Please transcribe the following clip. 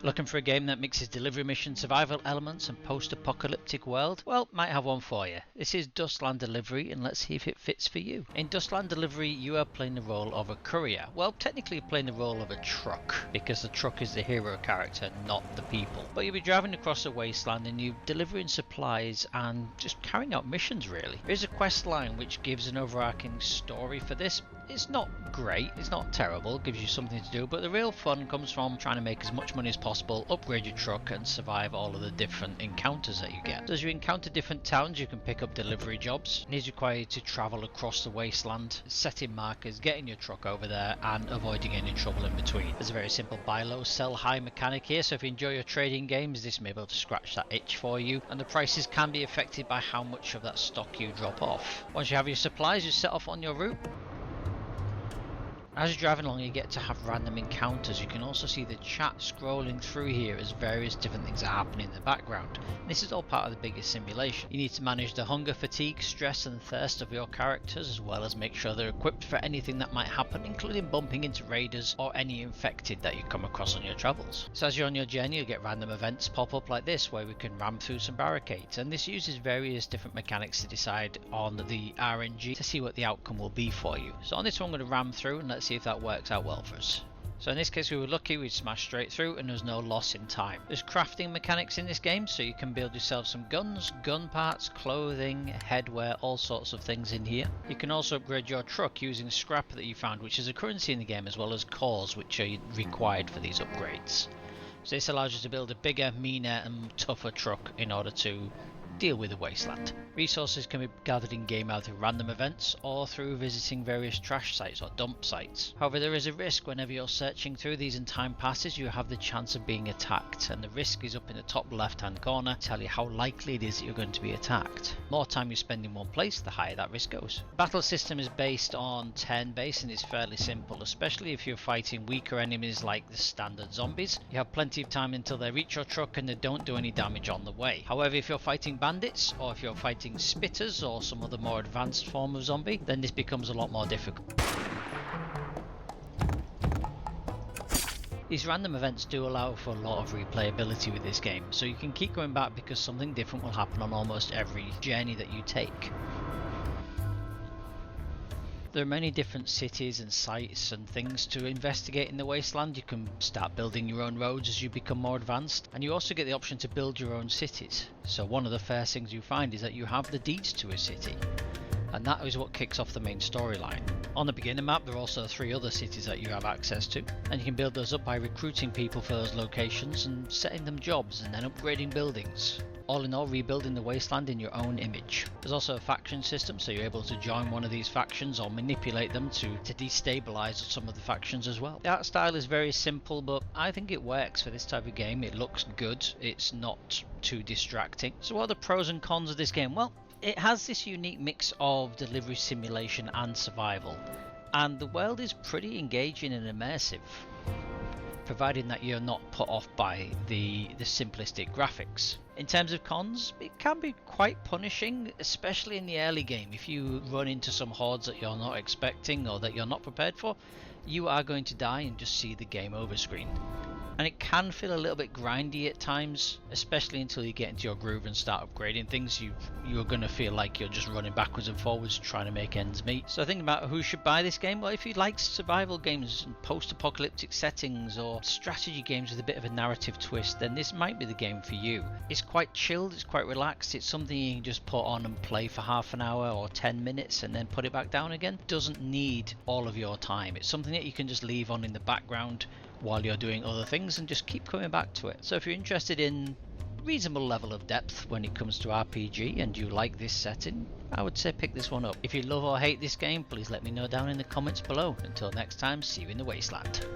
Looking for a game that mixes delivery mission survival elements and post-apocalyptic world? Well, might have one for you. This is Dustland Delivery, and let's see if it fits for you. In Dustland Delivery, you are playing the role of a courier. Well, technically you're playing the role of a truck, because the truck is the hero character, not the people. But you'll be driving across a wasteland and you're delivering supplies and just carrying out missions, really. There's a quest line which gives an overarching story for this. It's not great, it's not terrible, it gives you something to do, but the real fun comes from trying to make as much money as possible, upgrade your truck and survive all of the different encounters that you get. So as you encounter different towns, you can pick up delivery jobs. It is required to travel across the wasteland, setting markers, getting your truck over there and avoiding any trouble in between. There's a very simple buy low, sell high mechanic here, so if you enjoy your trading games, this may be able to scratch that itch for you, and the prices can be affected by how much of that stock you drop off. Once you have your supplies, you set off on your route. As you're driving along, you get to have random encounters. You can also see the chat scrolling through here as various different things are happening in the background. And this is all part of the bigger simulation. You need to manage the hunger, fatigue, stress and thirst of your characters, as well as make sure they're equipped for anything that might happen, including bumping into raiders or any infected that you come across on your travels. So as you're on your journey, you'll get random events pop up like this, where we can ram through some barricades, and this uses various different mechanics to decide on the RNG to see what the outcome will be for you. So on this one, I'm going to ram through and let's see if that works out well for us. So in this case we were lucky, we smashed straight through and there's no loss in time. There's crafting mechanics in this game, so you can build yourself some guns, gun parts, clothing, headwear, all sorts of things in here. You can also upgrade your truck using scrap that you found, which is a currency in the game, as well as cores which are required for these upgrades. So this allows you to build a bigger, meaner and tougher truck in order to deal with the wasteland. Resources can be gathered in game either through random events or through visiting various trash sites or dump sites. However, there is a risk whenever you're searching through these and time passes, you have the chance of being attacked, and the risk is up in the top left hand corner to tell you how likely it is that you're going to be attacked. The more time you spend in one place, the higher that risk goes. The battle system is based on turn based and is fairly simple, especially if you're fighting weaker enemies like the standard zombies. You have plenty of time until they reach your truck and they don't do any damage on the way. However, if you're fighting bandits, or if you're fighting spitters or some other more advanced form of zombie, then this becomes a lot more difficult. These random events do allow for a lot of replayability with this game, so you can keep going back because something different will happen on almost every journey that you take. There are many different cities and sites and things to investigate in the wasteland. You can start building your own roads as you become more advanced, and you also get the option to build your own cities. So one of the first things you find is that you have the deeds to a city, and that is what kicks off the main storyline. On the beginner map there are also 3 other cities that you have access to, and you can build those up by recruiting people for those locations and setting them jobs and then upgrading buildings. All in all, rebuilding the wasteland in your own image. There's also a faction system, so you're able to join one of these factions or manipulate them to destabilize some of the factions as well. The art style is very simple, but I think it works for this type of game. It looks good, it's not too distracting. So what are the pros and cons of this game? Well, it has this unique mix of delivery simulation and survival, and the world is pretty engaging and immersive, providing that you're not put off by the simplistic graphics. In terms of cons, it can be quite punishing, especially in the early game. If you run into some hordes that you're not expecting or that you're not prepared for, you are going to die and just see the game over screen. And it can feel a little bit grindy at times, especially until you get into your groove and start upgrading things. You're going to feel like you're just running backwards and forwards trying to make ends meet. So thinking about who should buy this game, well, if you like survival games and post-apocalyptic settings or strategy games with a bit of a narrative twist, then this might be the game for you. It's quite chilled, it's quite relaxed, it's something you can just put on and play for half an hour or 10 minutes and then put it back down again. It doesn't need all of your time. It's something that you can just leave on in the background while you're doing other things and just keep coming back to it. So if you're interested in reasonable level of depth when it comes to RPG and you like this setting, I would say pick this one up. If you love or hate this game, please let me know down in the comments below. Until next time, see you in the wasteland.